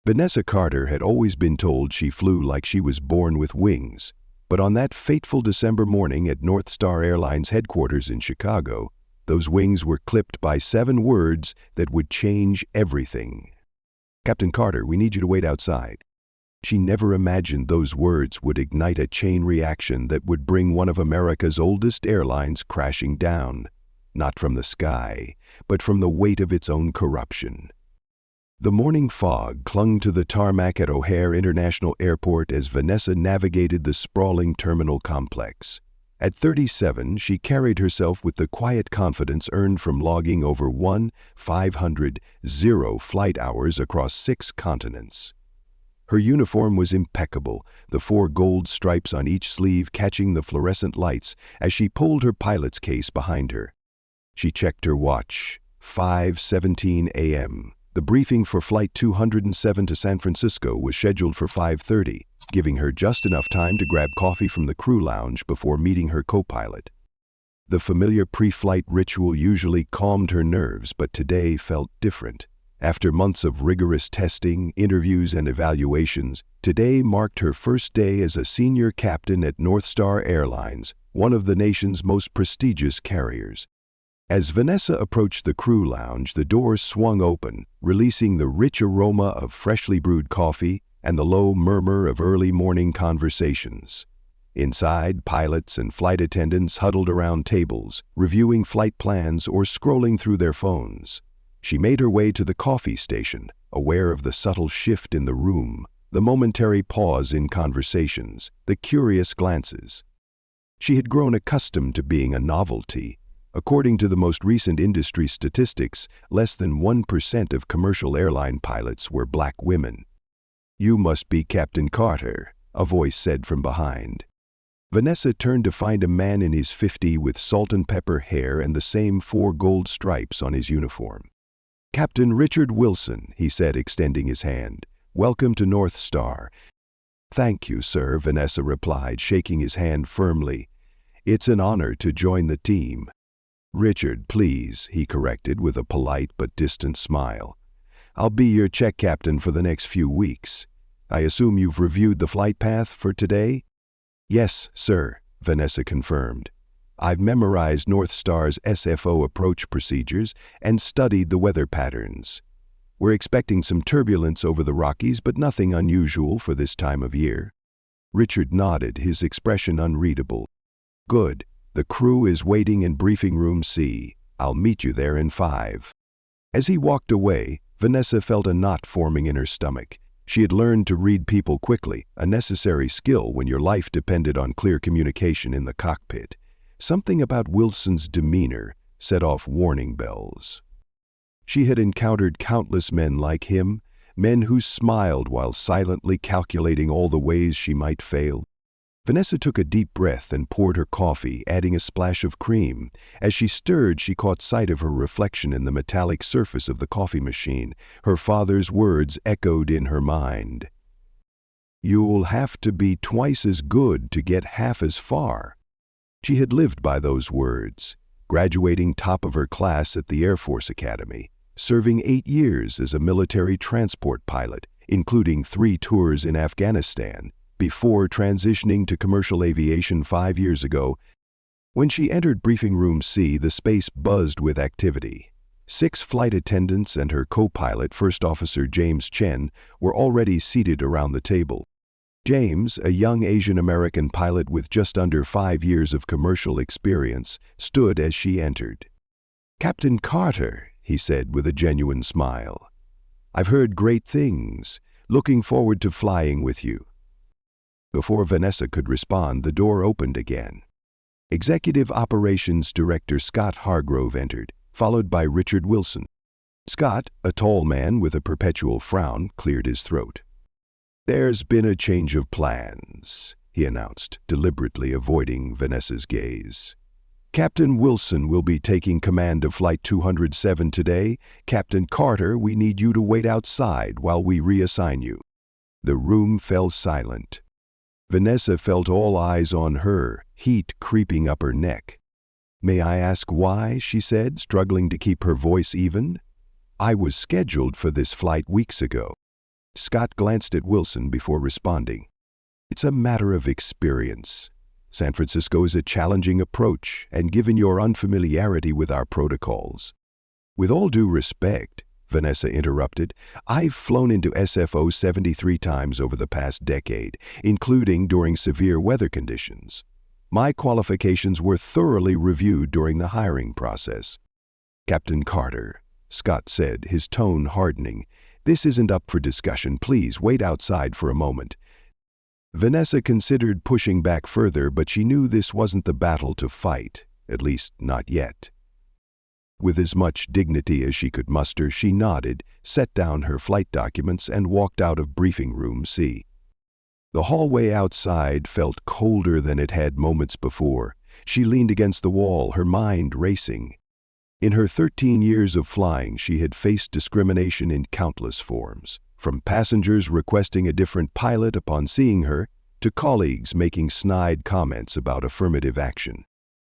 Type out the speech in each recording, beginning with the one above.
Vanessa Carter had always been told she flew like she was born with wings, but on that fateful December morning at North Star Airlines headquarters in Chicago, those wings were clipped by 7 words that would change everything. "Captain Carter, we need you to wait outside." She never imagined those words would ignite a chain reaction that would bring one of America's oldest airlines crashing down, not from the sky, but from the weight of its own corruption. The morning fog clung to the tarmac at O'Hare International Airport as Vanessa navigated the sprawling terminal complex. At 37, she carried herself with the quiet confidence earned from logging over 1,500 flight hours across 6 continents. Her uniform was impeccable, the 4 gold stripes on each sleeve catching the fluorescent lights as she pulled her pilot's case behind her. She checked her watch. 5:17 a.m. The briefing for Flight 207 to San Francisco was scheduled for 5:30, giving her just enough time to grab coffee from the crew lounge before meeting her co-pilot. The familiar pre-flight ritual usually calmed her nerves, but today felt different. After months of rigorous testing, interviews, and evaluations, today marked her first day as a senior captain at North Star Airlines, one of the nation's most prestigious carriers. As Vanessa approached the crew lounge, the doors swung open, releasing the rich aroma of freshly brewed coffee and the low murmur of early morning conversations. Inside, pilots and flight attendants huddled around tables, reviewing flight plans or scrolling through their phones. She made her way to the coffee station, aware of the subtle shift in the room, the momentary pause in conversations, the curious glances. She had grown accustomed to being a novelty. According to the most recent industry statistics, less than 1% of commercial airline pilots were black women. "You must be Captain Carter," a voice said from behind. Vanessa turned to find a man in his 50s with salt and pepper hair and the same 4 gold stripes on his uniform. "Captain Richard Wilson," he said, extending his hand. "Welcome to North Star." "Thank you, sir," Vanessa replied, shaking his hand firmly. "It's an honor to join the team." "Richard, please," he corrected with a polite but distant smile. "I'll be your check captain for the next few weeks. I assume you've reviewed the flight path for today?" "Yes, sir," Vanessa confirmed. "I've memorized North Star's SFO approach procedures and studied the weather patterns. We're expecting some turbulence over the Rockies, but nothing unusual for this time of year." Richard nodded, his expression unreadable. "Good. The crew is waiting in briefing room C. I'll meet you there in 5. As he walked away, Vanessa felt a knot forming in her stomach. She had learned to read people quickly, a necessary skill when your life depended on clear communication in the cockpit. Something about Wilson's demeanor set off warning bells. She had encountered countless men like him, men who smiled while silently calculating all the ways she might fail. Vanessa took a deep breath and poured her coffee, adding a splash of cream. As she stirred, she caught sight of her reflection in the metallic surface of the coffee machine. Her father's words echoed in her mind. "You'll have to be twice as good to get half as far." She had lived by those words, graduating top of her class at the Air Force Academy, serving 8 years as a military transport pilot, including 3 tours in Afghanistan, before transitioning to commercial aviation 5 years ago. When she entered briefing room C, the space buzzed with activity. 6 flight attendants and her co-pilot, First Officer James Chen, were already seated around the table. James, a young Asian American pilot with just under 5 years of commercial experience, stood as she entered. "Captain Carter," he said with a genuine smile. "I've heard great things. Looking forward to flying with you." Before Vanessa could respond, the door opened again. Executive Operations Director Scott Hargrove entered, followed by Richard Wilson. Scott, a tall man with a perpetual frown, cleared his throat. "There's been a change of plans," he announced, deliberately avoiding Vanessa's gaze. "Captain Wilson will be taking command of Flight 207 today. Captain Carter, we need you to wait outside while we reassign you." The room fell silent. Vanessa felt all eyes on her, heat creeping up her neck. "May I ask why?" she said, struggling to keep her voice even. "I was scheduled for this flight weeks ago." Scott glanced at Wilson before responding. "It's a matter of experience. San Francisco is a challenging approach, and given your unfamiliarity with our protocols—" "With all due respect," Vanessa interrupted, "I've flown into SFO 73 times over the past decade, including during severe weather conditions. My qualifications were thoroughly reviewed during the hiring process." "Captain Carter," Scott said, his tone hardening, "this isn't up for discussion. Please wait outside for a moment." Vanessa considered pushing back further, but she knew this wasn't the battle to fight, at least not yet. With as much dignity as she could muster, she nodded, set down her flight documents, and walked out of briefing room C. The hallway outside felt colder than it had moments before. She leaned against the wall, her mind racing. In her 13 years of flying, she had faced discrimination in countless forms, from passengers requesting a different pilot upon seeing her, to colleagues making snide comments about affirmative action.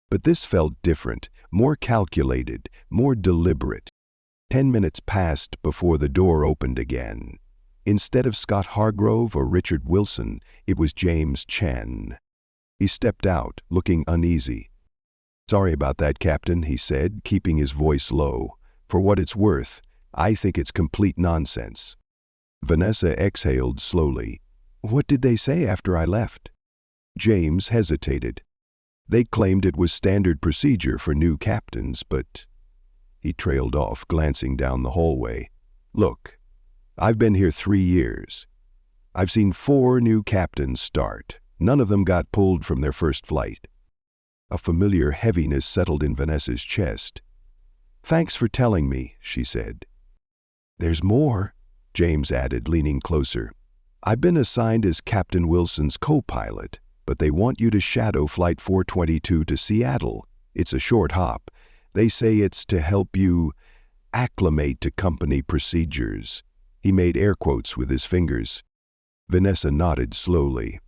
But this felt different, more calculated, more deliberate. 10 minutes passed before the door opened again. Instead of Scott Hargrove or Richard Wilson, it was James Chen. He stepped out, looking uneasy. "Sorry about that, Captain," he said, keeping his voice low. "For what it's worth, I think it's complete nonsense." Vanessa exhaled slowly. "What did they say after I left?" James hesitated. "They claimed it was standard procedure for new captains, but—" He trailed off, glancing down the hallway. "Look, I've been here 3 years. I've seen 4 new captains start. None of them got pulled from their first flight." A familiar heaviness settled in Vanessa's chest. "Thanks for telling me," she said. "There's more," James added, leaning closer. "I've been assigned as Captain Wilson's co-pilot, but they want you to shadow Flight 422 to Seattle. It's a short hop. They say it's to help you acclimate to company procedures." He made air quotes with his fingers. Vanessa nodded slowly.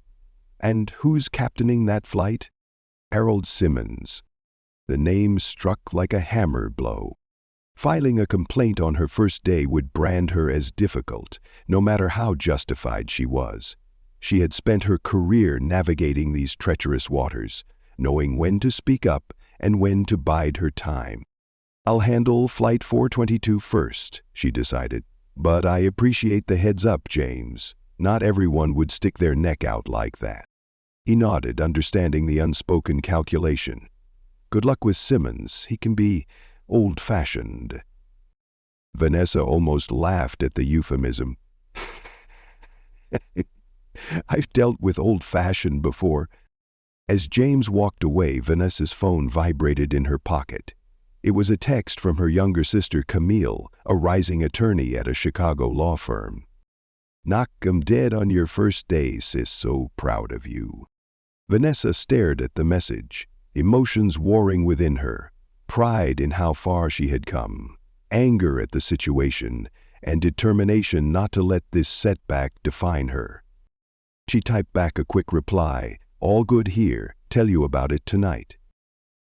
"And who's captaining that flight?" "Harold Simmons." The name struck like a hammer blow. Filing a complaint on her first day would brand her as difficult, no matter how justified she was. She had spent her career navigating these treacherous waters, knowing when to speak up and when to bide her time. "I'll handle Flight 422 first," she decided. "But I appreciate the heads up, James. Not everyone would stick their neck out like that." He nodded, understanding the unspoken calculation. "Good luck with Simmons. He can be old-fashioned." Vanessa almost laughed at the euphemism. "I've dealt with old-fashioned before." As James walked away, Vanessa's phone vibrated in her pocket. It was a text from her younger sister Camille, a rising attorney at a Chicago law firm. "Knock 'em dead on your first day, sis. So proud of you." Vanessa stared at the message, emotions warring within her, pride in how far she had come, anger at the situation, and determination not to let this setback define her. She typed back a quick reply, "All good here, tell you about it tonight."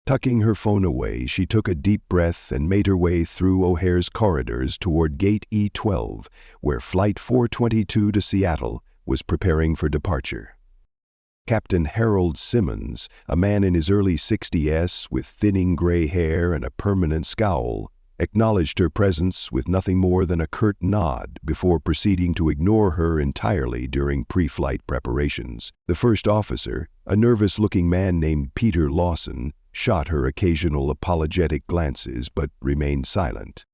Tucking her phone away, she took a deep breath and made her way through O'Hare's corridors toward Gate E12, where Flight 422 to Seattle was preparing for departure. Captain Harold Simmons, a man in his early 60s with thinning gray hair and a permanent scowl, acknowledged her presence with nothing more than a curt nod before proceeding to ignore her entirely during pre-flight preparations. The first officer, a nervous-looking man named Peter Lawson, shot her occasional apologetic glances but remained silent.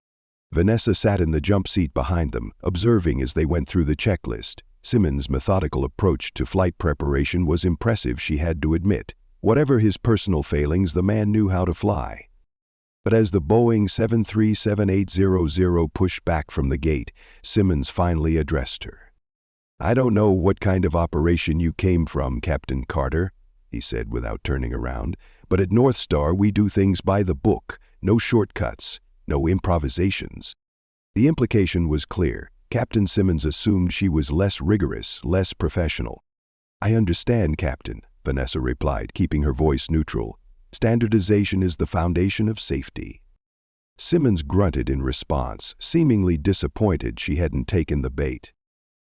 Vanessa sat in the jump seat behind them, observing as they went through the checklist. Simmons' methodical approach to flight preparation was impressive, she had to admit. Whatever his personal failings, the man knew how to fly. But as the Boeing 737-800 pushed back from the gate, Simmons finally addressed her. "I don't know what kind of operation you came from, Captain Carter," he said without turning around, "but at North Star we do things by the book, no shortcuts, no improvisations." The implication was clear. Captain Simmons assumed she was less rigorous, less professional. "I understand, Captain," Vanessa replied, keeping her voice neutral. "Standardization is the foundation of safety." Simmons grunted in response, seemingly disappointed she hadn't taken the bait.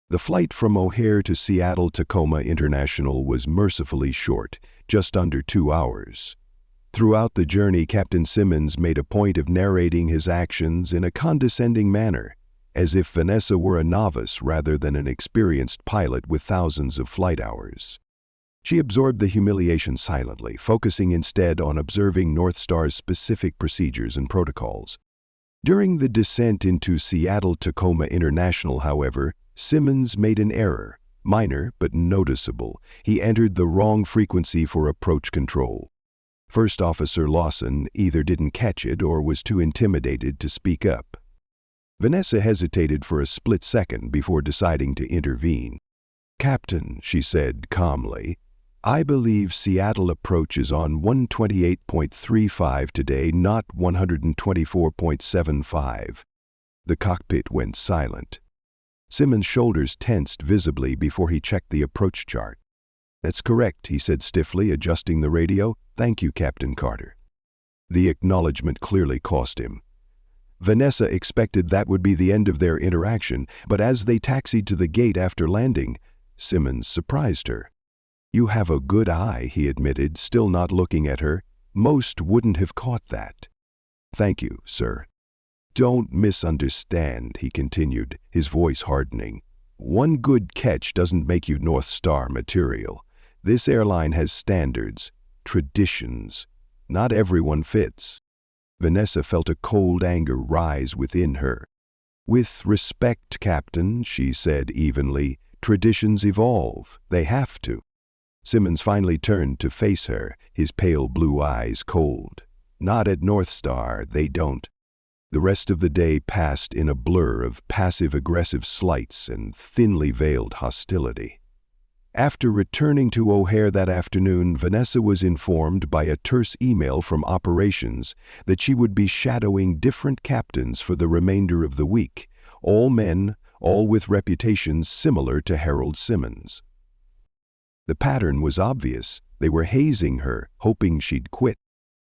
The flight from O'Hare to Seattle-Tacoma International was mercifully short, just under 2 hours. Throughout the journey, Captain Simmons made a point of narrating his actions in a condescending manner, as if Vanessa were a novice rather than an experienced pilot with thousands of flight hours. She absorbed the humiliation silently, focusing instead on observing North Star's specific procedures and protocols. During the descent into Seattle-Tacoma International, however, Simmons made an error, minor but noticeable. He entered the wrong frequency for approach control. First Officer Lawson either didn't catch it or was too intimidated to speak up. Vanessa hesitated for a split second before deciding to intervene. "Captain," she said calmly, "I believe Seattle approach is on 128.35 today, not 124.75. The cockpit went silent. Simmons' shoulders tensed visibly before he checked the approach chart. "That's correct," he said stiffly, adjusting the radio. "Thank you, Captain Carter." The acknowledgement clearly cost him. Vanessa expected that would be the end of their interaction, but as they taxied to the gate after landing, Simmons surprised her. "You have a good eye," he admitted, still not looking at her. "Most wouldn't have caught that." "Thank you, sir." "Don't misunderstand," he continued, his voice hardening. "One good catch doesn't make you North Star material. This airline has standards, traditions. Not everyone fits." Vanessa felt a cold anger rise within her. "With respect, Captain," she said evenly, "traditions evolve. They have to." Simmons finally turned to face her, his pale blue eyes cold. "Not at North Star, they don't." The rest of the day passed in a blur of passive-aggressive slights and thinly veiled hostility. After returning to O'Hare that afternoon, Vanessa was informed by a terse email from operations that she would be shadowing different captains for the remainder of the week, all men, all with reputations similar to Harold Simmons. The pattern was obvious. They were hazing her, hoping she'd quit.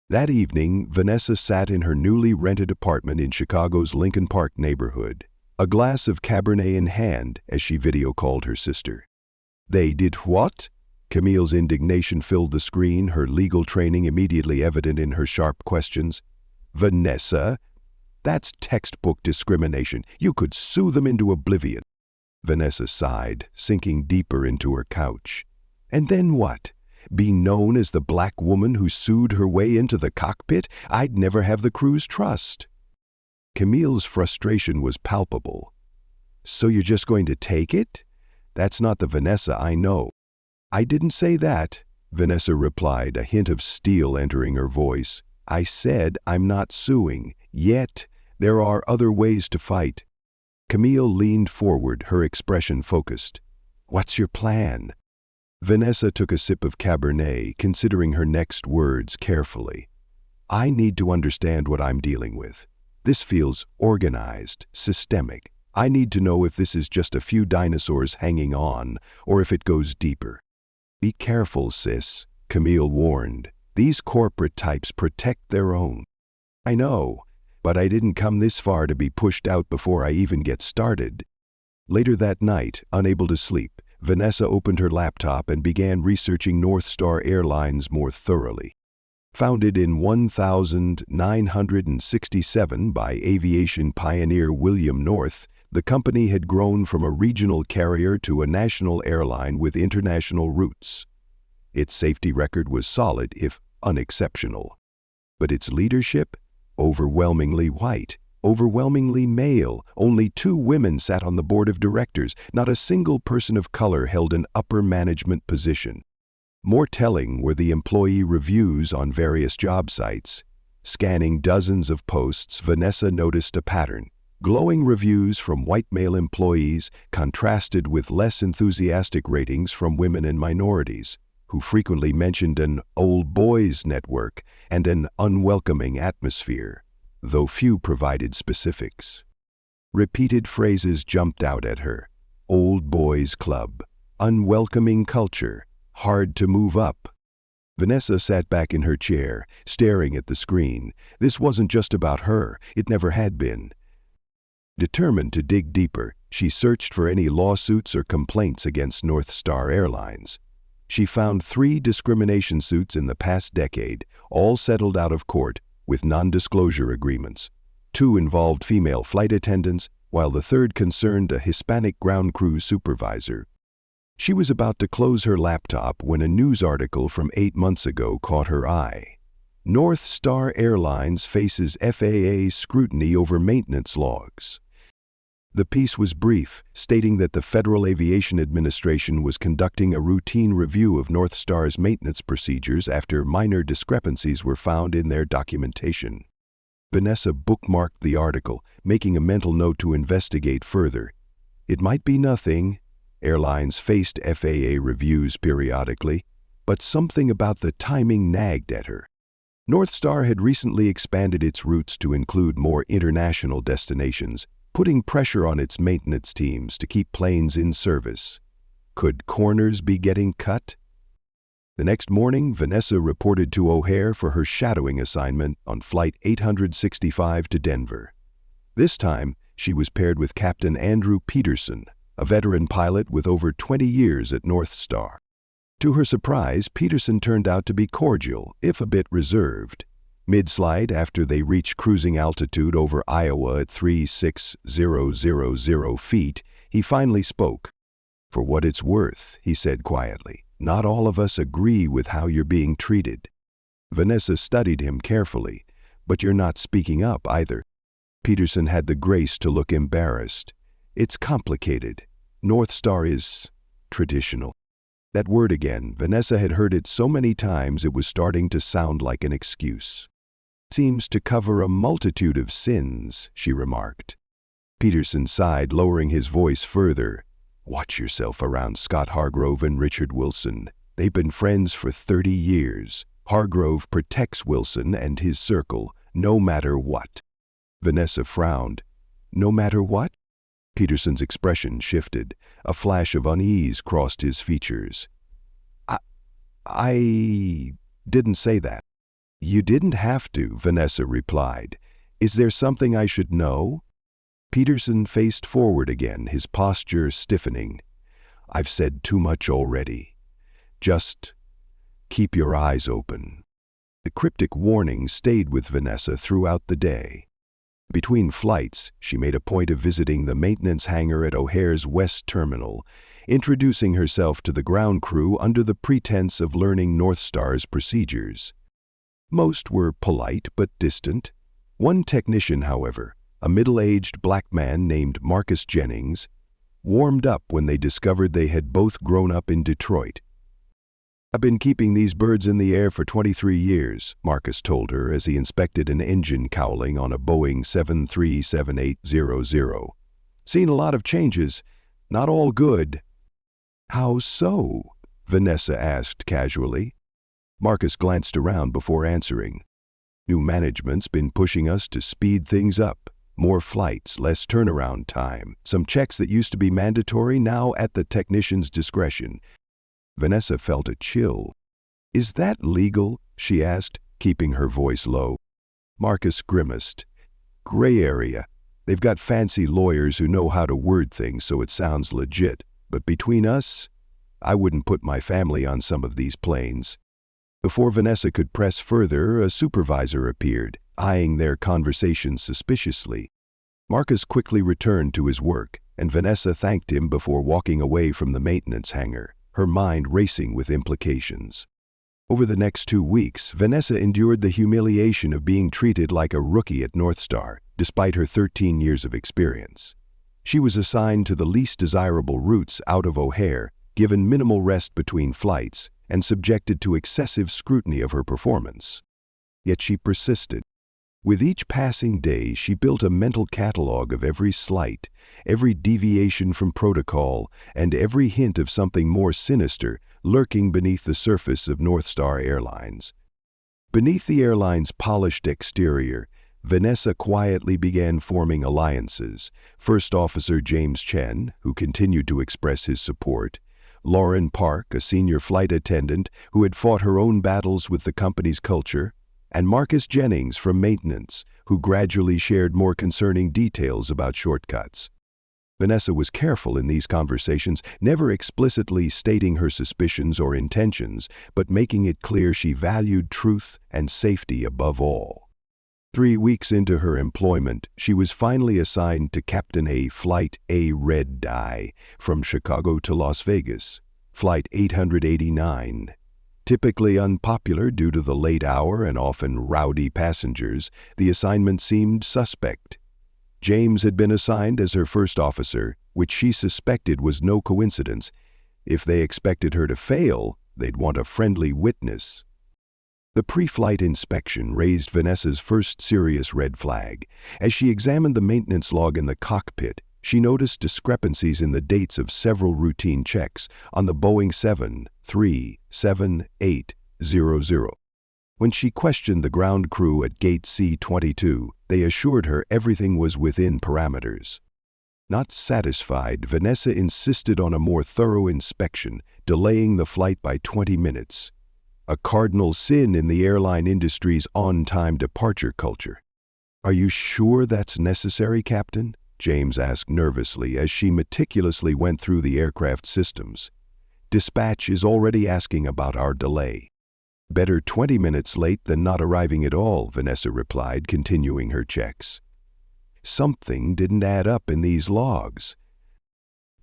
That evening, Vanessa sat in her newly rented apartment in Chicago's Lincoln Park neighborhood, a glass of Cabernet in hand as she video-called her sister. "They did what?" Camille's indignation filled the screen, her legal training immediately evident in her sharp questions. "Vanessa, that's textbook discrimination. You could sue them into oblivion." Vanessa sighed, sinking deeper into her couch. "And then what? Be known as the black woman who sued her way into the cockpit? I'd never have the crew's trust." Camille's frustration was palpable. "So you're just going to take it? That's not the Vanessa I know." "I didn't say that," Vanessa replied, a hint of steel entering her voice. "I said I'm not suing. Yet, there are other ways to fight." Camille leaned forward, her expression focused. "What's your plan?" Vanessa took a sip of Cabernet, considering her next words carefully. "I need to understand what I'm dealing with. This feels organized, systemic. I need to know if this is just a few dinosaurs hanging on, or if it goes deeper." "Be careful, sis," Camille warned. "These corporate types protect their own." "I know, but I didn't come this far to be pushed out before I even get started." Later that night, unable to sleep, Vanessa opened her laptop and began researching North Star Airlines more thoroughly. Founded in 1967 by aviation pioneer William North, the company had grown from a regional carrier to a national airline with international roots. Its safety record was solid, if unexceptional. But its leadership? Overwhelmingly white, overwhelmingly male. Only 2 women sat on the board of directors. Not a single person of color held an upper management position. More telling were the employee reviews on various job sites. Scanning dozens of posts, Vanessa noticed a pattern. Glowing reviews from white male employees contrasted with less enthusiastic ratings from women and minorities, who frequently mentioned an old boys network and an unwelcoming atmosphere, though few provided specifics. Repeated phrases jumped out at her. Old boys club, unwelcoming culture, hard to move up. Vanessa sat back in her chair, staring at the screen. This wasn't just about her. It never had been. Determined to dig deeper, She searched for any lawsuits or complaints against North Star Airlines. She found 3 discrimination suits in the past decade, all settled out of court with non-disclosure agreements. 2 involved female flight attendants, while the third concerned a Hispanic ground crew supervisor. She was about to close her laptop when a news article from 8 months ago caught her eye. North Star Airlines faces FAA scrutiny over maintenance logs. The piece was brief, stating that the Federal Aviation Administration was conducting a routine review of North Star's maintenance procedures after minor discrepancies were found in their documentation. Vanessa bookmarked the article, making a mental note to investigate further. It might be nothing. Airlines faced FAA reviews periodically, but something about the timing nagged at her. North Star had recently expanded its routes to include more international destinations, putting pressure on its maintenance teams to keep planes in service. Could corners be getting cut? The next morning, Vanessa reported to O'Hare for her shadowing assignment on Flight 865 to Denver. This time, she was paired with Captain Andrew Peterson, a veteran pilot with over 20 years at North Star. To her surprise, Peterson turned out to be cordial, if a bit reserved. Mid-flight, after they reached cruising altitude over Iowa at 36,000 feet, he finally spoke. "For what it's worth," he said quietly, "not all of us agree with how you're being treated." Vanessa studied him carefully. "But you're not speaking up either." Peterson had the grace to look embarrassed. "It's complicated. North Star is traditional." That word again, Vanessa had heard it so many times it was starting to sound like an excuse. "Seems to cover a multitude of sins," she remarked. Peterson sighed, lowering his voice further. "Watch yourself around Scott Hargrove and Richard Wilson. They've been friends for 30 years. Hargrove protects Wilson and his circle, no matter what." Vanessa frowned. "No matter what?" Peterson's expression shifted. A flash of unease crossed his features. I didn't say that." "You didn't have to," Vanessa replied. "Is there something I should know?" Peterson faced forward again, his posture stiffening. "I've said too much already. Just keep your eyes open." The cryptic warning stayed with Vanessa throughout the day. Between flights, she made a point of visiting the maintenance hangar at O'Hare's West Terminal, introducing herself to the ground crew under the pretense of learning North Star's procedures. Most were polite but distant. One technician, however, a middle-aged black man named Marcus Jennings, warmed up when they discovered they had both grown up in Detroit. "I've been keeping these birds in the air for 23 years, Marcus told her as he inspected an engine cowling on a Boeing 737-800. "Seen a lot of changes, not all good." "How so?" Vanessa asked casually. Marcus glanced around before answering. "New management's been pushing us to speed things up. More flights, less turnaround time. Some checks that used to be mandatory now at the technician's discretion." Vanessa felt a chill. "Is that legal?" she asked, keeping her voice low. Marcus grimaced. "Gray area. They've got fancy lawyers who know how to word things so it sounds legit. But between us, I wouldn't put my family on some of these planes." Before Vanessa could press further, a supervisor appeared, eyeing their conversation suspiciously. Marcus quickly returned to his work, and Vanessa thanked him before walking away from the maintenance hangar, her mind racing with implications. Over the next 2 weeks, Vanessa endured the humiliation of being treated like a rookie at North Star, despite her 13 years of experience. She was assigned to the least desirable routes out of O'Hare, given minimal rest between flights, and subjected to excessive scrutiny of her performance. Yet she persisted. With each passing day, she built a mental catalog of every slight, every deviation from protocol, and every hint of something more sinister lurking beneath the surface of North Star Airlines. Beneath the airline's polished exterior, Vanessa quietly began forming alliances. First Officer James Chen, who continued to express his support, Lauren Park, a senior flight attendant who had fought her own battles with the company's culture, and Marcus Jennings from maintenance, who gradually shared more concerning details about shortcuts. Vanessa was careful in these conversations, never explicitly stating her suspicions or intentions, but making it clear she valued truth and safety above all. 3 weeks into her employment, she was finally assigned to captain a Flight A red eye from Chicago to Las Vegas, Flight 889. Typically unpopular due to the late hour and often rowdy passengers, the assignment seemed suspect. James had been assigned as her first officer, which she suspected was no coincidence. If they expected her to fail, they'd want a friendly witness. The pre-flight inspection raised Vanessa's first serious red flag. As she examined the maintenance log in the cockpit, she noticed discrepancies in the dates of several routine checks on the Boeing 737-800. When she questioned the ground crew at Gate C-22, they assured her everything was within parameters. Not satisfied, Vanessa insisted on a more thorough inspection, delaying the flight by 20 minutes. A cardinal sin in the airline industry's on-time departure culture. "Are you sure that's necessary, Captain?" James asked nervously as she meticulously went through the aircraft systems. "Dispatch is already asking about our delay." "Better 20 minutes late than not arriving at all," Vanessa replied, continuing her checks. Something didn't add up in these logs.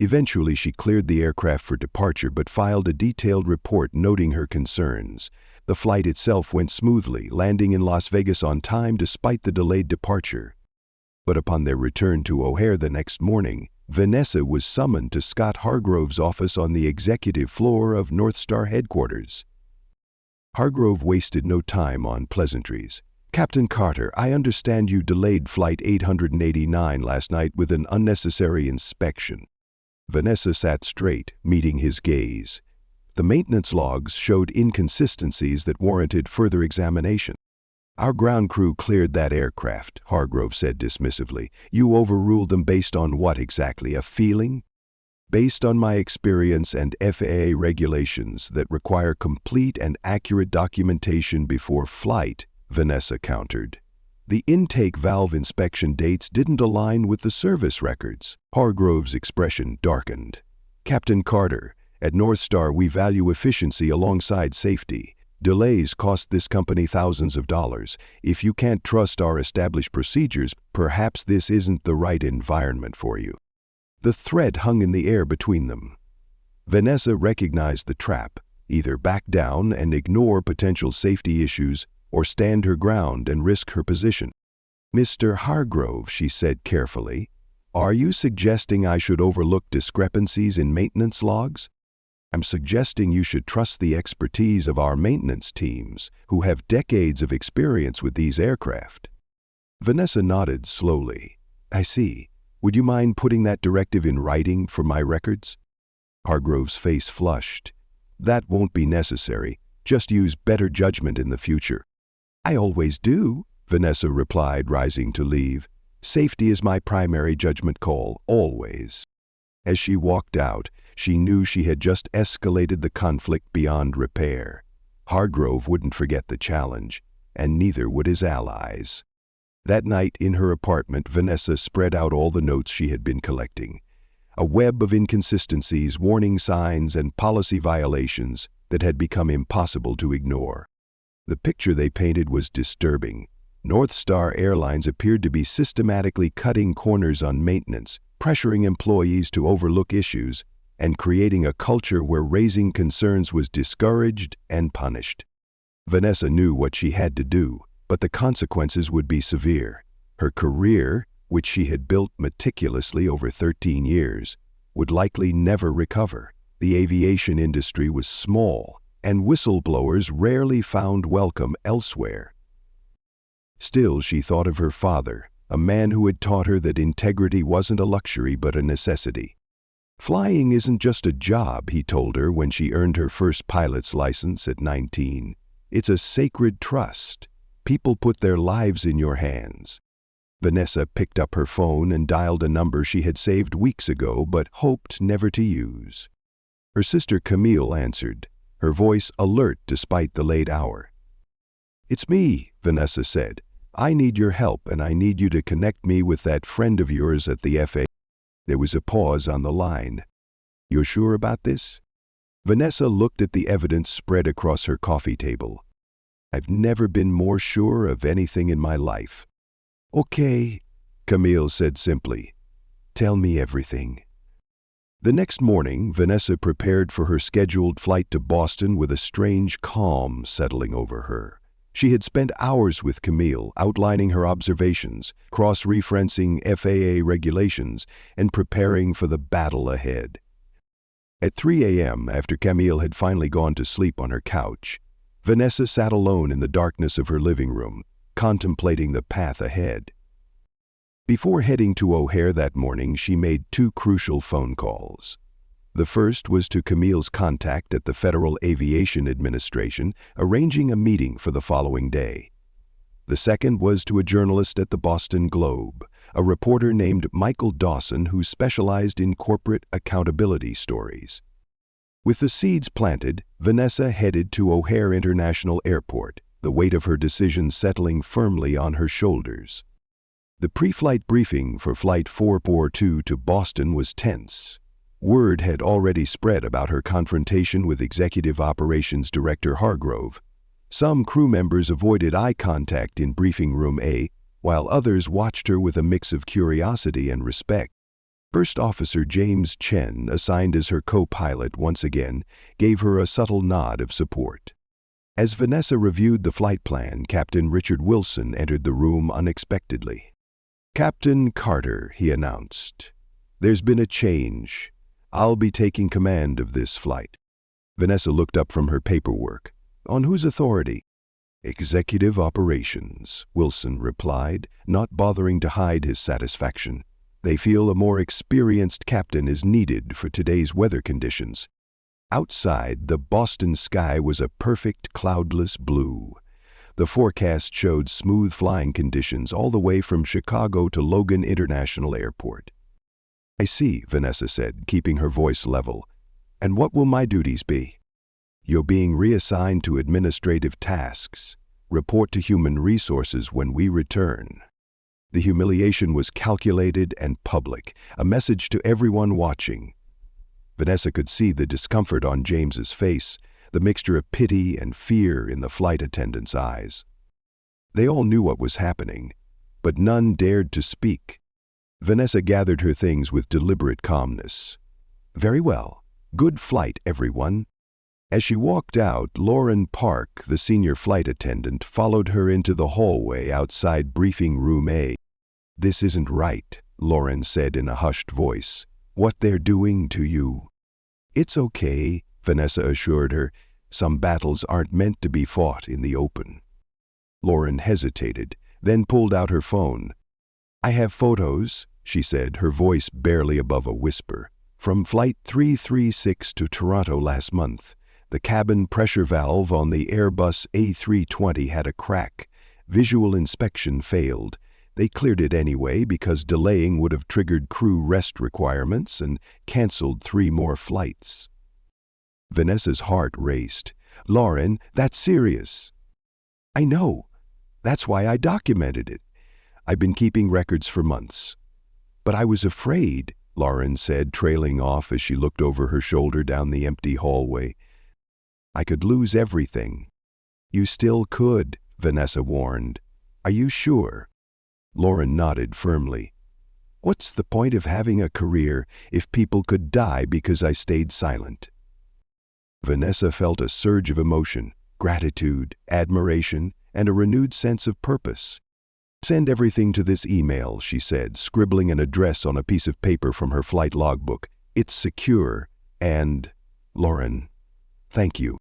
Eventually, she cleared the aircraft for departure but filed a detailed report noting her concerns. The flight itself went smoothly, landing in Las Vegas on time despite the delayed departure. But upon their return to O'Hare the next morning, Vanessa was summoned to Scott Hargrove's office on the executive floor of North Star headquarters. Hargrove wasted no time on pleasantries. "Captain Carter, I understand you delayed Flight 889 last night with an unnecessary inspection." Vanessa sat straight, meeting his gaze. The maintenance logs showed inconsistencies that warranted further examination. "Our ground crew cleared that aircraft," Hargrove said dismissively. "You overruled them based on what exactly? A feeling?" "Based on my experience and FAA regulations that require complete and accurate documentation before flight," Vanessa countered. "The intake valve inspection dates didn't align with the service records." Hargrove's expression darkened. "Captain Carter, at North Star we value efficiency alongside safety. Delays cost this company thousands of dollars. If you can't trust our established procedures, perhaps this isn't the right environment for you." The thread hung in the air between them. Vanessa recognized the trap: either back down and ignore potential safety issues, or stand her ground and risk her position. "Mr. Hargrove," she said carefully, "are you suggesting I should overlook discrepancies in maintenance logs?" "I'm suggesting you should trust the expertise of our maintenance teams, who have decades of experience with these aircraft." Vanessa nodded slowly. "I see. Would you mind putting that directive in writing for my records?" Hargrove's face flushed. "That won't be necessary. Just use better judgment in the future." "I always do," Vanessa replied, rising to leave. "Safety is my primary judgment call, always." As she walked out, she knew she had just escalated the conflict beyond repair. Hargrove wouldn't forget the challenge, and neither would his allies. That night in her apartment, Vanessa spread out all the notes she had been collecting. A web of inconsistencies, warning signs, and policy violations that had become impossible to ignore. The picture they painted was disturbing. North Star Airlines appeared to be systematically cutting corners on maintenance, pressuring employees to overlook issues, and creating a culture where raising concerns was discouraged and punished. Vanessa knew what she had to do, but the consequences would be severe. Her career, which she had built meticulously over 13 years, would likely never recover. The aviation industry was small, and whistleblowers rarely found welcome elsewhere. Still, she thought of her father, a man who had taught her that integrity wasn't a luxury but a necessity. "Flying isn't just a job," he told her when she earned her first pilot's license at 19. "It's a sacred trust. People put their lives in your hands." Vanessa picked up her phone and dialed a number she had saved weeks ago but hoped never to use. Her sister Camille answered, her voice alert despite the late hour. "It's me," Vanessa said. "I need your help, and I need you to connect me with that friend of yours at the FAA." There was a pause on the line. "You're sure about this?" Vanessa looked at the evidence spread across her coffee table. "I've never been more sure of anything in my life." "Okay," Camille said simply. "Tell me everything." The next morning, Vanessa prepared for her scheduled flight to Boston with a strange calm settling over her. She had spent hours with Camille, outlining her observations, cross-referencing FAA regulations, and preparing for the battle ahead. At 3 a.m., after Camille had finally gone to sleep on her couch, Vanessa sat alone in the darkness of her living room, contemplating the path ahead. Before heading to O'Hare that morning, she made two crucial phone calls. The first was to Camille's contact at the Federal Aviation Administration, arranging a meeting for the following day. The second was to a journalist at the Boston Globe, a reporter named Michael Dawson who specialized in corporate accountability stories. With the seeds planted, Vanessa headed to O'Hare International Airport, the weight of her decision settling firmly on her shoulders. The pre-flight briefing for Flight 442 to Boston was tense. Word had already spread about her confrontation with Executive Operations Director Hargrove. Some crew members avoided eye contact in Briefing Room A, while others watched her with a mix of curiosity and respect. First Officer James Chen, assigned as her co-pilot once again, gave her a subtle nod of support. As Vanessa reviewed the flight plan, Captain Richard Wilson entered the room unexpectedly. "Captain Carter," he announced. "There's been a change. I'll be taking command of this flight." Vanessa looked up from her paperwork. "On whose authority?" "Executive Operations," Wilson replied, not bothering to hide his satisfaction. "They feel a more experienced captain is needed for today's weather conditions." Outside, the Boston sky was a perfect cloudless blue. The forecast showed smooth flying conditions all the way from Chicago to Logan International Airport. "I see," Vanessa said, keeping her voice level. "And what will my duties be?" "You're being reassigned to administrative tasks. Report to Human Resources when we return." The humiliation was calculated and public, a message to everyone watching. Vanessa could see the discomfort on James's face, the mixture of pity and fear in the flight attendants' eyes. They all knew what was happening, but none dared to speak. Vanessa gathered her things with deliberate calmness. "Very well. Good flight, everyone." As she walked out, Lauren Park, the senior flight attendant, followed her into the hallway outside Briefing Room A. "This isn't right," Lauren said in a hushed voice. "What they're doing to you." "It's okay," Vanessa assured her. "Some battles aren't meant to be fought in the open." Lauren hesitated, then pulled out her phone. "I have photos," she said, her voice barely above a whisper. "From Flight 336 to Toronto last month. The cabin pressure valve on the Airbus A320 had a crack. Visual inspection failed. They cleared it anyway because delaying would have triggered crew rest requirements and canceled 3 more flights." Vanessa's heart raced. "Lauren, that's serious." "I know. That's why I documented it. I've been keeping records for months." "But I was afraid," Lauren said, trailing off as she looked over her shoulder down the empty hallway. "I could lose everything." "You still could," Vanessa warned. "Are you sure?" Lauren nodded firmly. "What's the point of having a career if people could die because I stayed silent?" Vanessa felt a surge of emotion, gratitude, admiration, and a renewed sense of purpose. "Send everything to this email," she said, scribbling an address on a piece of paper from her flight logbook. "It's secure, and, Lauren, thank you."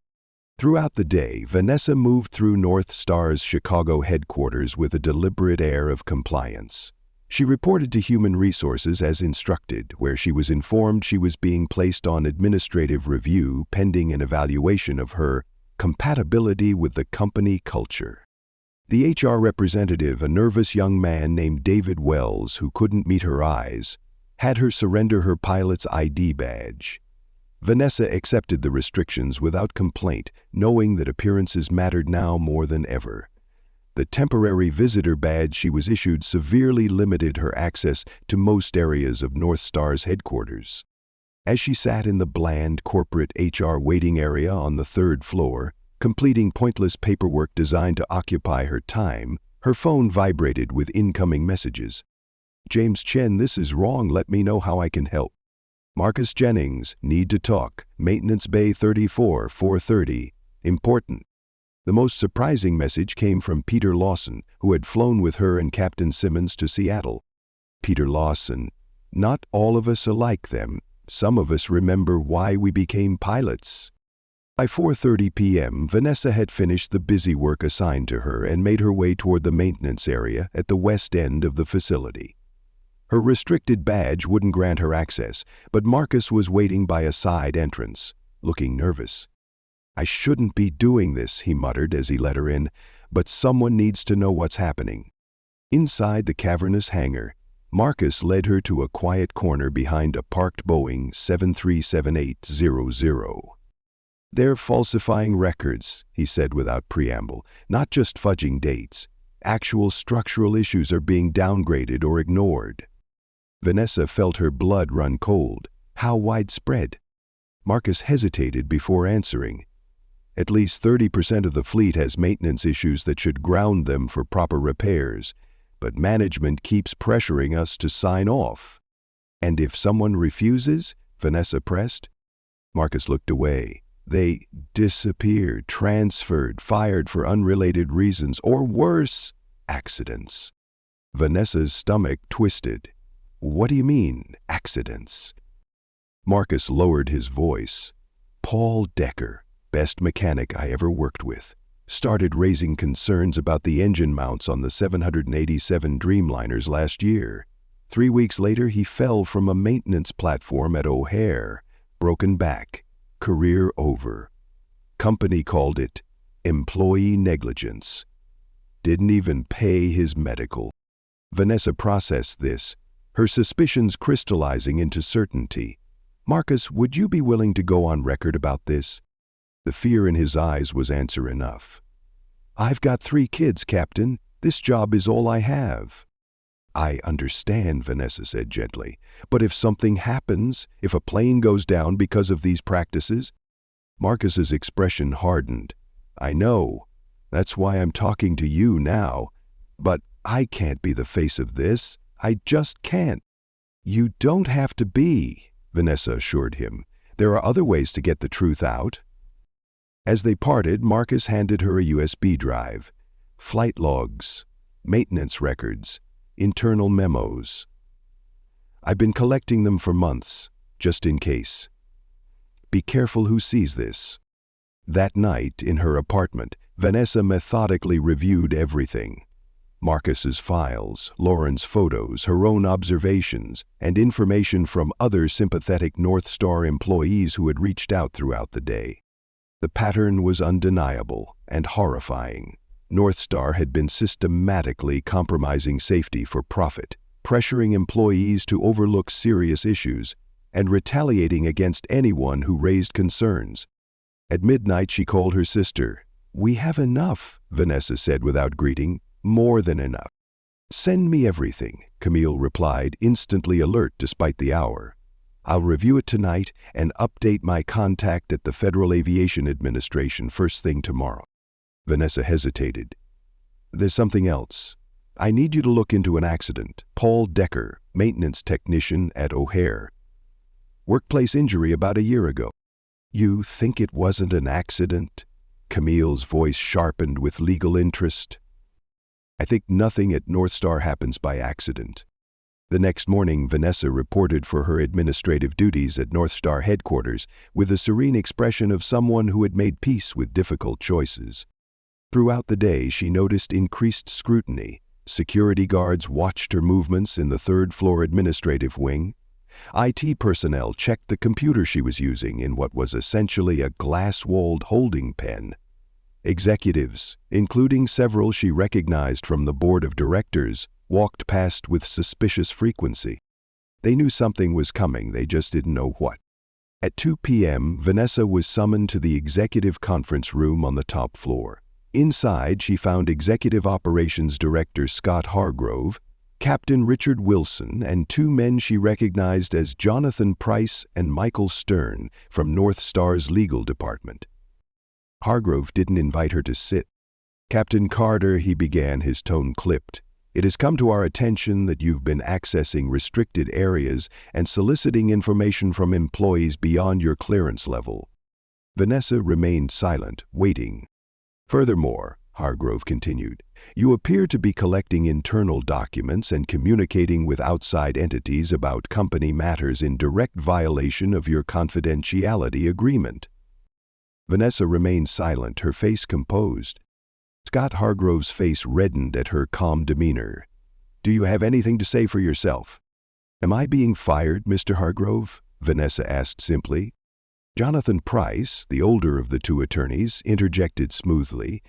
Throughout the day, Vanessa moved through North Star's Chicago headquarters with a deliberate air of compliance. She reported to Human Resources as instructed, where she was informed she was being placed on administrative review pending an evaluation of her compatibility with the company culture. The HR representative, a nervous young man named David Wells who couldn't meet her eyes, had her surrender her pilot's ID badge. Vanessa accepted the restrictions without complaint, knowing that appearances mattered now more than ever. The temporary visitor badge she was issued severely limited her access to most areas of North Star's headquarters. As she sat in the bland corporate HR waiting area on the third floor, completing pointless paperwork designed to occupy her time, her phone vibrated with incoming messages. "James Chen, this is wrong. Let me know how I can help." "Marcus Jennings, need to talk. Maintenance Bay 34, 4:30. Important." The most surprising message came from Peter Lawson, who had flown with her and Captain Simmons to Seattle. Peter Lawson, "Not all of us are like them. Some of us remember why we became pilots." By 4:30 p.m., Vanessa had finished the busy work assigned to her and made her way toward the maintenance area at the west end of the facility. Her restricted badge wouldn't grant her access, but Marcus was waiting by a side entrance, looking nervous. "I shouldn't be doing this," he muttered as he let her in, "but someone needs to know what's happening." Inside the cavernous hangar, Marcus led her to a quiet corner behind a parked Boeing 737-800. "They're falsifying records," he said without preamble, "not just fudging dates. Actual structural issues are being downgraded or ignored." Vanessa felt her blood run cold. How widespread? Marcus hesitated before answering. "At least 30% of the fleet has maintenance issues that should ground them for proper repairs, but management keeps pressuring us to sign off." "And if someone refuses?" Vanessa pressed. Marcus looked away. "They disappeared, transferred, fired for unrelated reasons, or worse, accidents." Vanessa's stomach twisted. "What do you mean, accidents?" Marcus lowered his voice. "Paul Decker, best mechanic I ever worked with, started raising concerns about the engine mounts on the 787 Dreamliners last year. 3 weeks later, he fell from a maintenance platform at O'Hare, broken back, career over. Company called it employee negligence. Didn't even pay his medical." Vanessa processed this, her suspicions crystallizing into certainty. "Marcus, would you be willing to go on record about this?" The fear in his eyes was answer enough. "I've got 3 kids, Captain. This job is all I have." "I understand," Vanessa said gently, "but if something happens, if a plane goes down because of these practices?" Marcus's expression hardened. "I know. That's why I'm talking to you now. But I can't be the face of this. I just can't." "You don't have to be," Vanessa assured him. "There are other ways to get the truth out." As they parted, Marcus handed her a USB drive. Flight logs, maintenance records, internal memos. "I've been collecting them for months, just in case. Be careful who sees this." That night, in her apartment, Vanessa methodically reviewed everything. Marcus's files, Lauren's photos, her own observations, and information from other sympathetic North Star employees who had reached out throughout the day. The pattern was undeniable and horrifying. North Star had been systematically compromising safety for profit, pressuring employees to overlook serious issues, and retaliating against anyone who raised concerns. At midnight, she called her sister. "We have enough," Vanessa said without greeting. "More than enough." "Send me everything," Camille replied, instantly alert despite the hour. "I'll review it tonight and update my contact at the Federal Aviation Administration first thing tomorrow." Vanessa hesitated. "There's something else. I need you to look into an accident. Paul Decker, maintenance technician at O'Hare. Workplace injury about a year ago." "You think it wasn't an accident?" Camille's voice sharpened with legal interest. "I think nothing at North Star happens by accident." The next morning, Vanessa reported for her administrative duties at North Star headquarters with the serene expression of someone who had made peace with difficult choices. Throughout the day, she noticed increased scrutiny. Security guards watched her movements in the third-floor administrative wing. IT personnel checked the computer she was using in what was essentially a glass-walled holding pen. Executives, including several she recognized from the board of directors, walked past with suspicious frequency. They knew something was coming, they just didn't know what. At 2 p.m., Vanessa was summoned to the executive conference room on the top floor. Inside, she found Executive Operations Director Scott Hargrove, Captain Richard Wilson, and two men she recognized as Jonathan Price and Michael Stern from North Star's legal department. Hargrove didn't invite her to sit. "Captain Carter," he began, his tone clipped, "it has come to our attention that you've been accessing restricted areas and soliciting information from employees beyond your clearance level." Vanessa remained silent, waiting. "Furthermore," Hargrove continued, "you appear to be collecting internal documents and communicating with outside entities about company matters in direct violation of your confidentiality agreement." Vanessa remained silent, her face composed. Scott Hargrove's face reddened at her calm demeanor. "Do you have anything to say for yourself?" "Am I being fired, Mr. Hargrove?" Vanessa asked simply. Jonathan Price, the older of the two attorneys, interjected smoothly.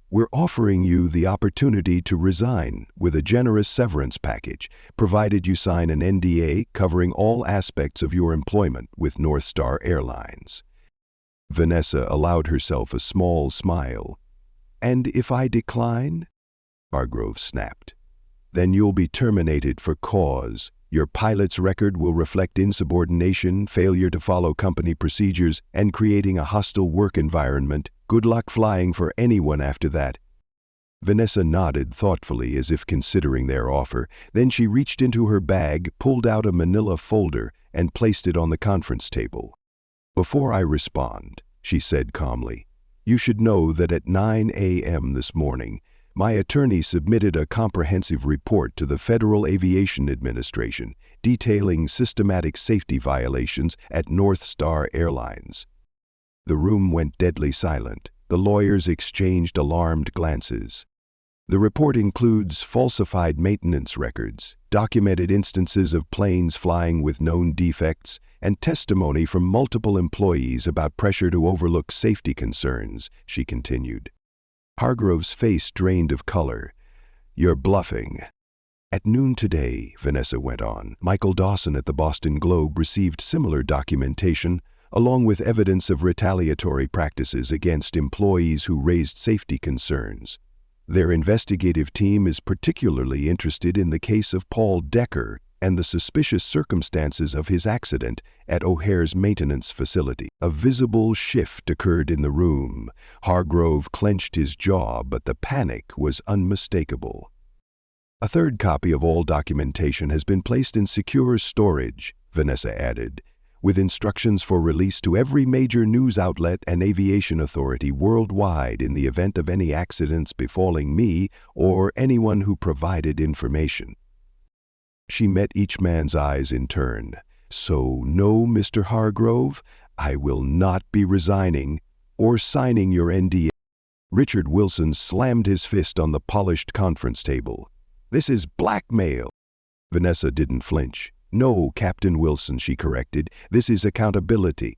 "We're offering you the opportunity to resign with a generous severance package, provided you sign an NDA covering all aspects of your employment with North Star Airlines." Vanessa allowed herself a small smile. "And if I decline?" Hargrove snapped. "Then you'll be terminated for cause. Your pilot's record will reflect insubordination, failure to follow company procedures, and creating a hostile work environment. Good luck flying for anyone after that." Vanessa nodded thoughtfully as if considering their offer. Then she reached into her bag, pulled out a manila folder, and placed it on the conference table. "Before I respond," she said calmly, "you should know that at 9 a.m. this morning, my attorney submitted a comprehensive report to the Federal Aviation Administration detailing systematic safety violations at North Star Airlines." The room went deadly silent. The lawyers exchanged alarmed glances. "The report includes falsified maintenance records, documented instances of planes flying with known defects, and testimony from multiple employees about pressure to overlook safety concerns," she continued. Hargrove's face drained of color. "You're bluffing." "At noon today," Vanessa went on, "Michael Dawson at the Boston Globe received similar documentation, along with evidence of retaliatory practices against employees who raised safety concerns. Their investigative team is particularly interested in the case of Paul Decker and the suspicious circumstances of his accident at O'Hare's maintenance facility." A visible shift occurred in the room. Hargrove clenched his jaw, but the panic was unmistakable. "A third copy of all documentation has been placed in secure storage," Vanessa added, "with instructions for release to every major news outlet and aviation authority worldwide in the event of any accidents befalling me or anyone who provided information." She met each man's eyes in turn. "So, no, Mr. Hargrove, I will not be resigning or signing your NDA." Richard Wilson slammed his fist on the polished conference table. "This is blackmail." Vanessa didn't flinch. "No, Captain Wilson," she corrected, "this is accountability."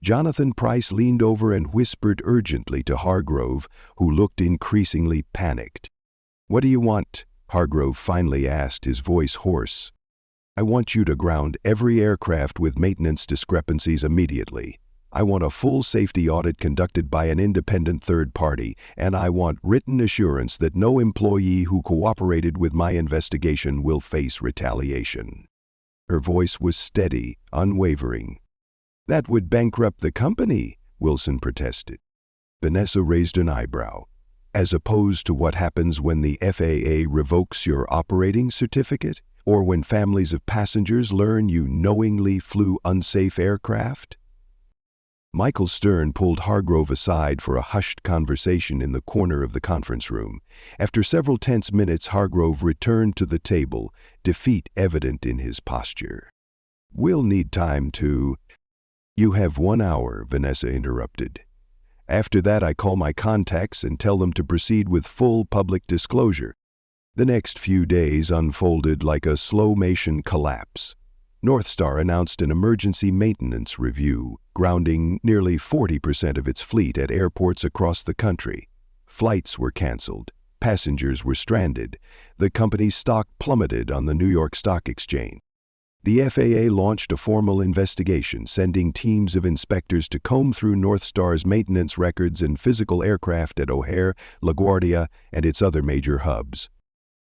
Jonathan Price leaned over and whispered urgently to Hargrove, who looked increasingly panicked. "What do you want?" Hargrove finally asked, his voice hoarse. "I want you to ground every aircraft with maintenance discrepancies immediately. I want a full safety audit conducted by an independent third party, and I want written assurance that no employee who cooperated with my investigation will face retaliation." Her voice was steady, unwavering. "That would bankrupt the company," Wilson protested. Vanessa raised an eyebrow. "As opposed to what happens when the FAA revokes your operating certificate, or when families of passengers learn you knowingly flew unsafe aircraft?" Michael Stern pulled Hargrove aside for a hushed conversation in the corner of the conference room. After several tense minutes, Hargrove returned to the table, defeat evident in his posture. "We'll need time to—" "You have 1 hour," Vanessa interrupted. "After that, I call my contacts and tell them to proceed with full public disclosure." The next few days unfolded like a slow-motion collapse. North Star announced an emergency maintenance review, grounding nearly 40% of its fleet at airports across the country. Flights were canceled. Passengers were stranded. The company's stock plummeted on the New York Stock Exchange. The FAA launched a formal investigation, sending teams of inspectors to comb through North Star's maintenance records and physical aircraft at O'Hare, LaGuardia, and its other major hubs.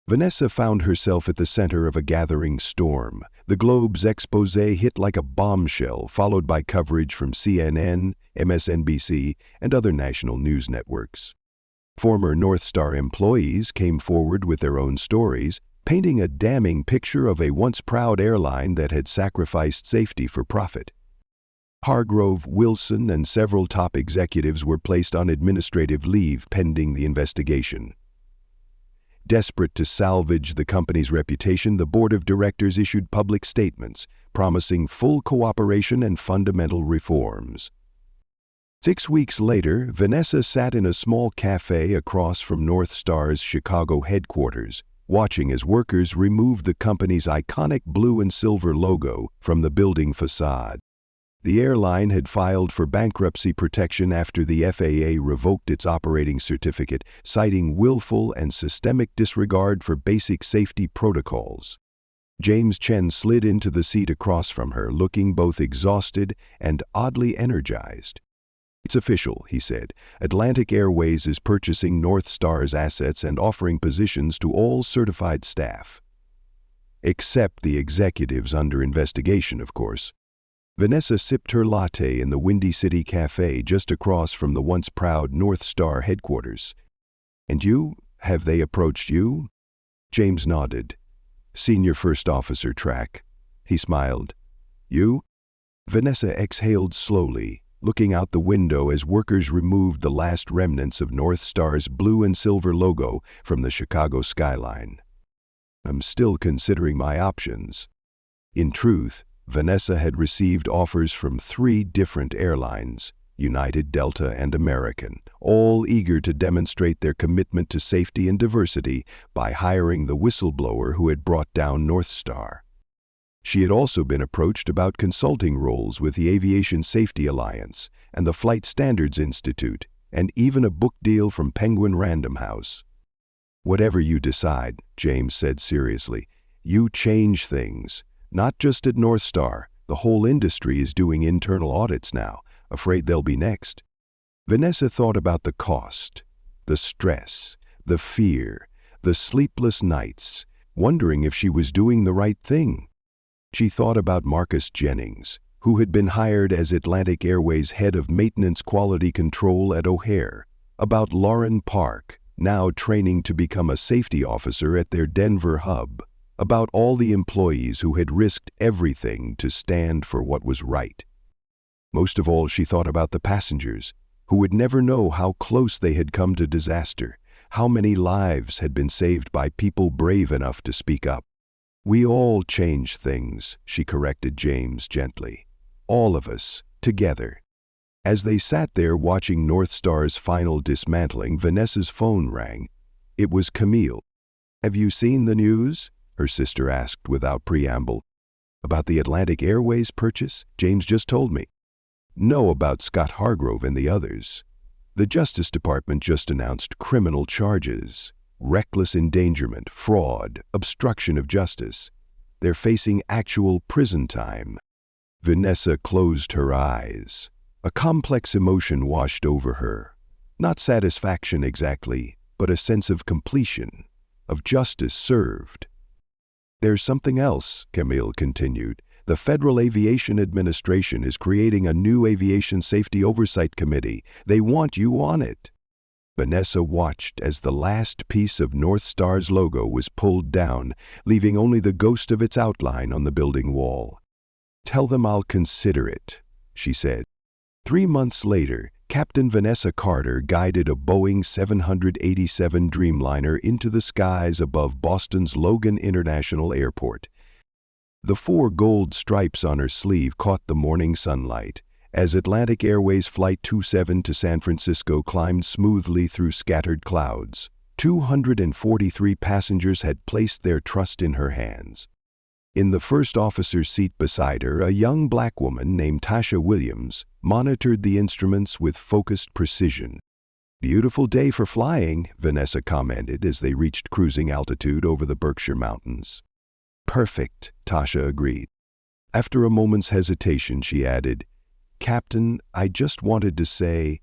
Vanessa found herself at the center of a gathering storm. The Globe's exposé hit like a bombshell, followed by coverage from CNN, MSNBC, and other national news networks. Former North Star employees came forward with their own stories, painting a damning picture of a once proud airline that had sacrificed safety for profit. Hargrove, Wilson, and several top executives were placed on administrative leave pending the investigation. Desperate to salvage the company's reputation, the board of directors issued public statements promising full cooperation and fundamental reforms. 6 weeks later, Vanessa sat in a small cafe across from North Star's Chicago headquarters, watching as workers removed the company's iconic blue and silver logo from the building facade. The airline had filed for bankruptcy protection after the FAA revoked its operating certificate, citing willful and systemic disregard for basic safety protocols. James Chen slid into the seat across from her, looking both exhausted and oddly energized. "It's official," he said. "Atlantic Airways is purchasing North Star's assets and offering positions to all certified staff. Except the executives under investigation, of course." Vanessa sipped her latte in the Windy City Cafe just across from the once proud North Star headquarters. "And you? Have they approached you?" James nodded. "Senior First Officer track." He smiled. "You?" Vanessa exhaled slowly, looking out the window as workers removed the last remnants of North Star's blue and silver logo from the Chicago skyline. "I'm still considering my options." In truth, Vanessa had received offers from 3 different airlines, United, Delta, and American, all eager to demonstrate their commitment to safety and diversity by hiring the whistleblower who had brought down North Star. She had also been approached about consulting roles with the Aviation Safety Alliance and the Flight Standards Institute, and even a book deal from Penguin Random House. "Whatever you decide," James said seriously, "you change things. Not just at North Star. The whole industry is doing internal audits now. Afraid they'll be next." Vanessa thought about the cost, the stress, the fear, the sleepless nights, wondering if she was doing the right thing. She thought about Marcus Jennings, who had been hired as Atlantic Airways head of maintenance quality control at O'Hare, about Lauren Park, now training to become a safety officer at their Denver hub, about all the employees who had risked everything to stand for what was right. Most of all, she thought about the passengers, who would never know how close they had come to disaster, how many lives had been saved by people brave enough to speak up. "We all change things," she corrected James gently. "All of us, together." As they sat there watching North Star's final dismantling, Vanessa's phone rang. It was Camille. "Have you seen the news?" her sister asked without preamble. "About the Atlantic Airways purchase? James just told me." "No, about Scott Hargrove and the others. The Justice Department just announced criminal charges. Reckless endangerment, fraud, obstruction of justice. They're facing actual prison time." Vanessa closed her eyes. A complex emotion washed over her. Not satisfaction exactly, but a sense of completion, of justice served. "There's something else," Camille continued. "The Federal Aviation Administration is creating a new Aviation Safety Oversight Committee. They want you on it." Vanessa watched as the last piece of North Star's logo was pulled down, leaving only the ghost of its outline on the building wall. "Tell them I'll consider it," she said. 3 months later, Captain Vanessa Carter guided a Boeing 787 Dreamliner into the skies above Boston's Logan International Airport. The 4 gold stripes on her sleeve caught the morning sunlight as Atlantic Airways Flight 27 to San Francisco climbed smoothly through scattered clouds. 243 passengers had placed their trust in her hands. In the first officer's seat beside her, a young black woman named Tasha Williams monitored the instruments with focused precision. "Beautiful day for flying," Vanessa commented as they reached cruising altitude over the Berkshire Mountains. "Perfect," Tasha agreed. After a moment's hesitation, she added, "Captain, I just wanted to say,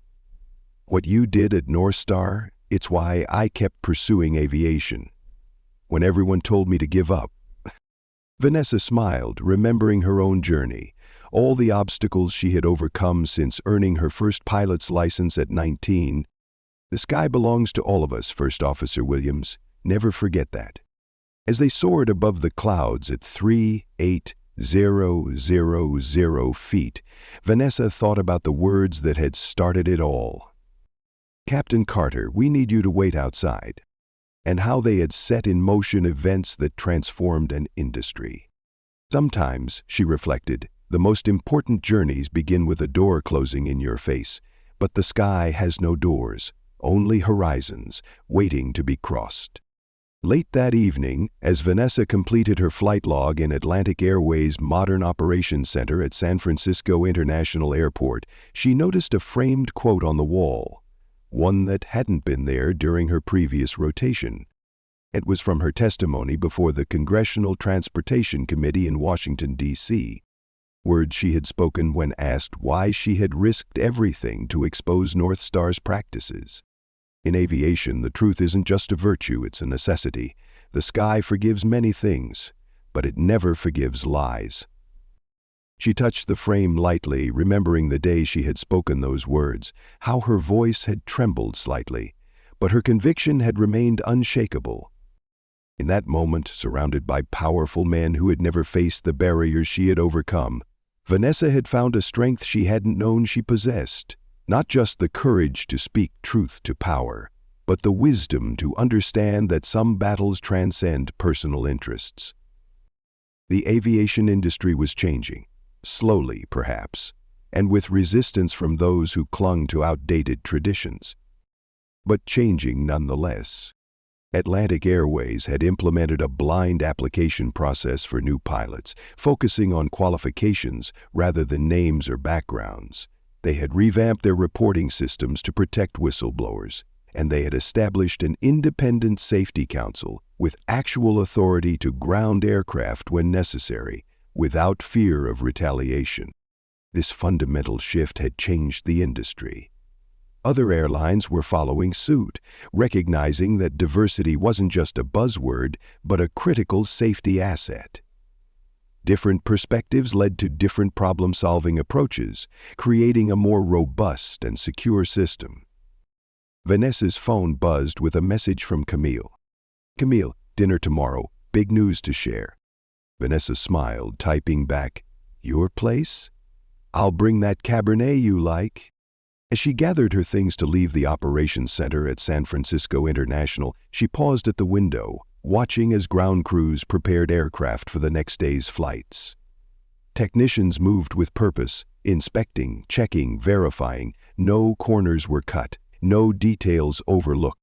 what you did at North Star, it's why I kept pursuing aviation. When everyone told me to give up." Vanessa smiled, remembering her own journey, all the obstacles she had overcome since earning her first pilot's license at 19. "The sky belongs to all of us, First Officer Williams. Never forget that." As they soared above the clouds at 3,800 feet, Vanessa thought about the words that had started it all. "Captain Carter, we need you to wait outside," and how they had set in motion events that transformed an industry. Sometimes, she reflected, the most important journeys begin with a door closing in your face, but the sky has no doors, only horizons, waiting to be crossed. Late that evening, as Vanessa completed her flight log in Atlantic Airways' Modern Operations Center at San Francisco International Airport, she noticed a framed quote on the wall, one that hadn't been there during her previous rotation. It was from her testimony before the Congressional Transportation Committee in Washington, D.C., words she had spoken when asked why she had risked everything to expose North Star's practices. In aviation, the truth isn't just a virtue, it's a necessity. The sky forgives many things, but it never forgives lies. She touched the frame lightly, remembering the day she had spoken those words, how her voice had trembled slightly, but her conviction had remained unshakable. In that moment, surrounded by powerful men who had never faced the barriers she had overcome, Vanessa had found a strength she hadn't known she possessed. Not just the courage to speak truth to power, but the wisdom to understand that some battles transcend personal interests. The aviation industry was changing, slowly perhaps, and with resistance from those who clung to outdated traditions. But changing nonetheless. Atlantic Airways had implemented a blind application process for new pilots, focusing on qualifications rather than names or backgrounds. They had revamped their reporting systems to protect whistleblowers, and they had established an independent safety council with actual authority to ground aircraft when necessary, without fear of retaliation. This fundamental shift had changed the industry. Other airlines were following suit, recognizing that diversity wasn't just a buzzword, but a critical safety asset. Different perspectives led to different problem-solving approaches, creating a more robust and secure system. Vanessa's phone buzzed with a message from Camille. "Camille, dinner tomorrow. Big news to share." Vanessa smiled, typing back, "Your place? I'll bring that Cabernet you like." As she gathered her things to leave the operations center at San Francisco International, she paused at the window, watching as ground crews prepared aircraft for the next day's flights. Technicians moved with purpose, inspecting, checking, verifying. No corners were cut, no details overlooked.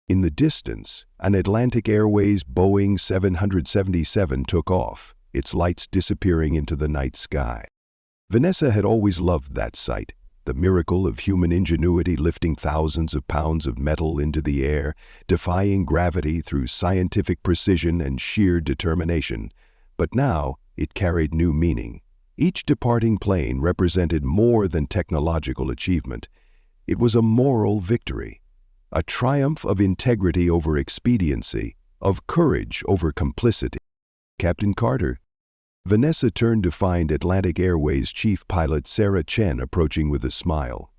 In the distance, an Atlantic Airways Boeing 777 took off, its lights disappearing into the night sky. Vanessa had always loved that sight, the miracle of human ingenuity lifting thousands of pounds of metal into the air, defying gravity through scientific precision and sheer determination. But now it carried new meaning. Each departing plane represented more than technological achievement. It was a moral victory, a triumph of integrity over expediency, of courage over complicity. "Captain Carter." Vanessa turned to find Atlantic Airways chief pilot Sarah Chen approaching with a smile.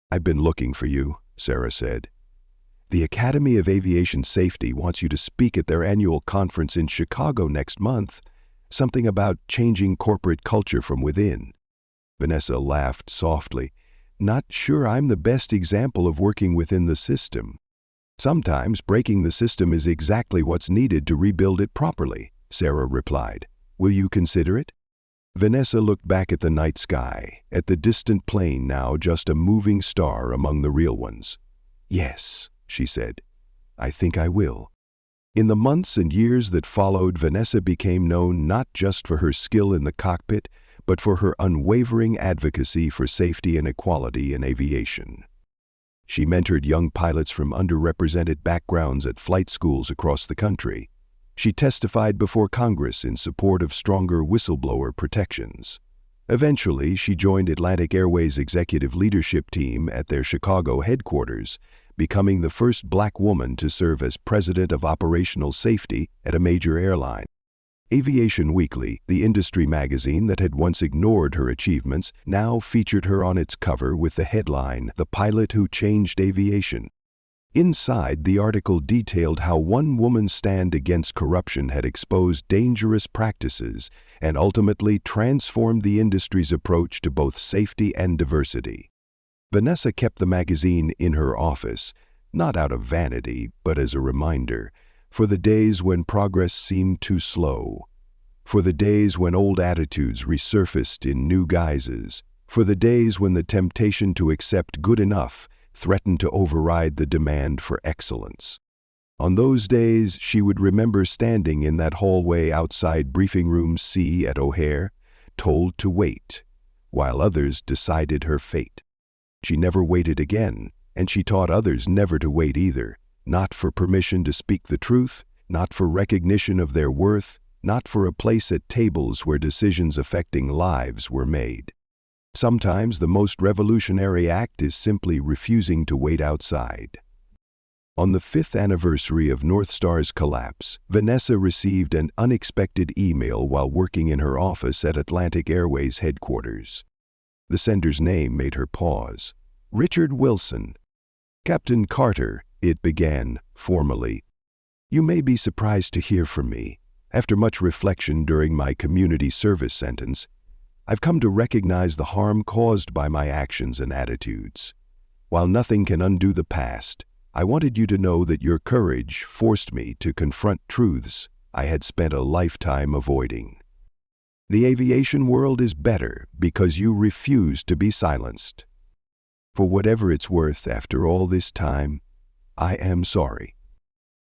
"I've been looking for you," Sarah said. "The Academy of Aviation Safety wants you to speak at their annual conference in Chicago next month. Something about changing corporate culture from within." Vanessa laughed softly. "Not sure I'm the best example of working within the system." "Sometimes breaking the system is exactly what's needed to rebuild it properly," Sarah replied. "Will you consider it?" Vanessa looked back at the night sky, at the distant plane now just a moving star among the real ones. "Yes," she said. "I think I will." In the months and years that followed, Vanessa became known not just for her skill in the cockpit, but for her unwavering advocacy for safety and equality in aviation. She mentored young pilots from underrepresented backgrounds at flight schools across the country. She testified before Congress in support of stronger whistleblower protections. Eventually, she joined Atlantic Airways' executive leadership team at their Chicago headquarters, becoming the first Black woman to serve as president of operational safety at a major airline. Aviation Weekly, the industry magazine that had once ignored her achievements, now featured her on its cover with the headline, "The Pilot Who Changed Aviation." Inside, the article detailed how one woman's stand against corruption had exposed dangerous practices and ultimately transformed the industry's approach to both safety and diversity. Vanessa kept the magazine in her office, not out of vanity, but as a reminder, for the days when progress seemed too slow, for the days when old attitudes resurfaced in new guises, for the days when the temptation to accept good enough threatened to override the demand for excellence. On those days, she would remember standing in that hallway outside Briefing Room C at O'Hare, told to wait, while others decided her fate. She never waited again, and she taught others never to wait either, not for permission to speak the truth, not for recognition of their worth, not for a place at tables where decisions affecting lives were made. Sometimes the most revolutionary act is simply refusing to wait outside. On the 5th anniversary of North Star's collapse, Vanessa received an unexpected email while working in her office at Atlantic Airways headquarters. The sender's name made her pause. Richard Wilson. "Captain Carter," it began, formally. "You may be surprised to hear from me. After much reflection during my community service sentence, I've come to recognize the harm caused by my actions and attitudes. While nothing can undo the past, I wanted you to know that your courage forced me to confront truths I had spent a lifetime avoiding. The aviation world is better because you refused to be silenced. For whatever it's worth after all this time, I am sorry."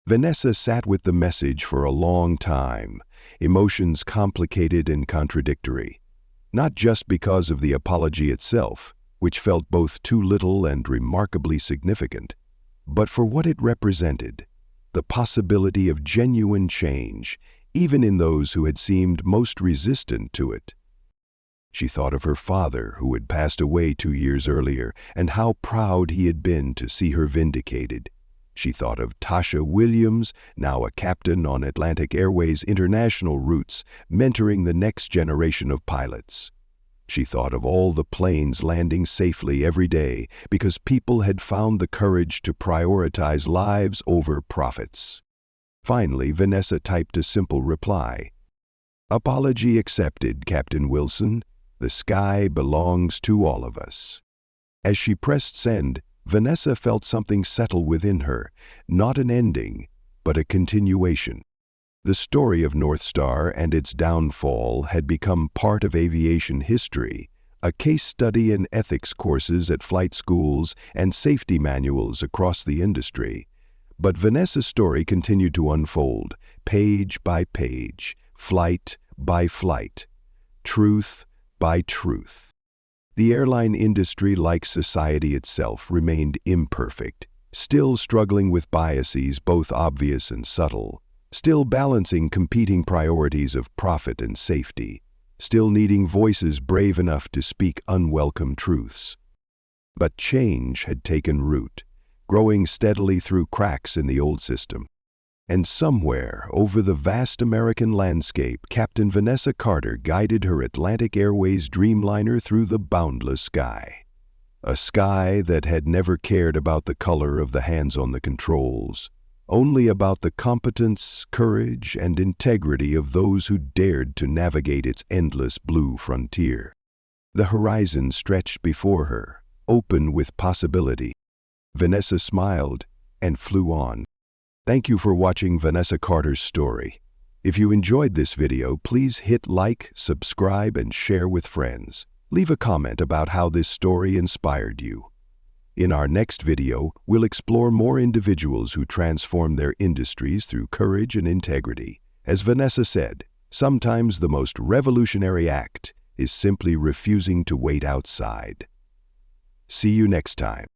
Vanessa sat with the message for a long time, emotions complicated and contradictory. Not just because of the apology itself, which felt both too little and remarkably significant, but for what it represented, the possibility of genuine change, even in those who had seemed most resistant to it. She thought of her father, who had passed away 2 years earlier, and how proud he had been to see her vindicated. She thought of Tasha Williams, now a captain on Atlantic Airways international routes, mentoring the next generation of pilots. She thought of all the planes landing safely every day because people had found the courage to prioritize lives over profits. Finally, Vanessa typed a simple reply. "Apology accepted, Captain Wilson. The sky belongs to all of us." As she pressed send, Vanessa felt something settle within her, not an ending, but a continuation. The story of North Star and its downfall had become part of aviation history, a case study in ethics courses at flight schools and safety manuals across the industry. But Vanessa's story continued to unfold, page by page, flight by flight, truth by truth. The airline industry, like society itself, remained imperfect, still struggling with biases both obvious and subtle, still balancing competing priorities of profit and safety, still needing voices brave enough to speak unwelcome truths. But change had taken root, growing steadily through cracks in the old system. And somewhere over the vast American landscape, Captain Vanessa Carter guided her Atlantic Airways Dreamliner through the boundless sky. A sky that had never cared about the color of the hands on the controls, only about the competence, courage, and integrity of those who dared to navigate its endless blue frontier. The horizon stretched before her, open with possibility. Vanessa smiled and flew on. Thank you for watching Vanessa Carter's story. If you enjoyed this video, please hit like, subscribe, and share with friends. Leave a comment about how this story inspired you. In our next video, we'll explore more individuals who transform their industries through courage and integrity. As Vanessa said, sometimes the most revolutionary act is simply refusing to wait outside. See you next time.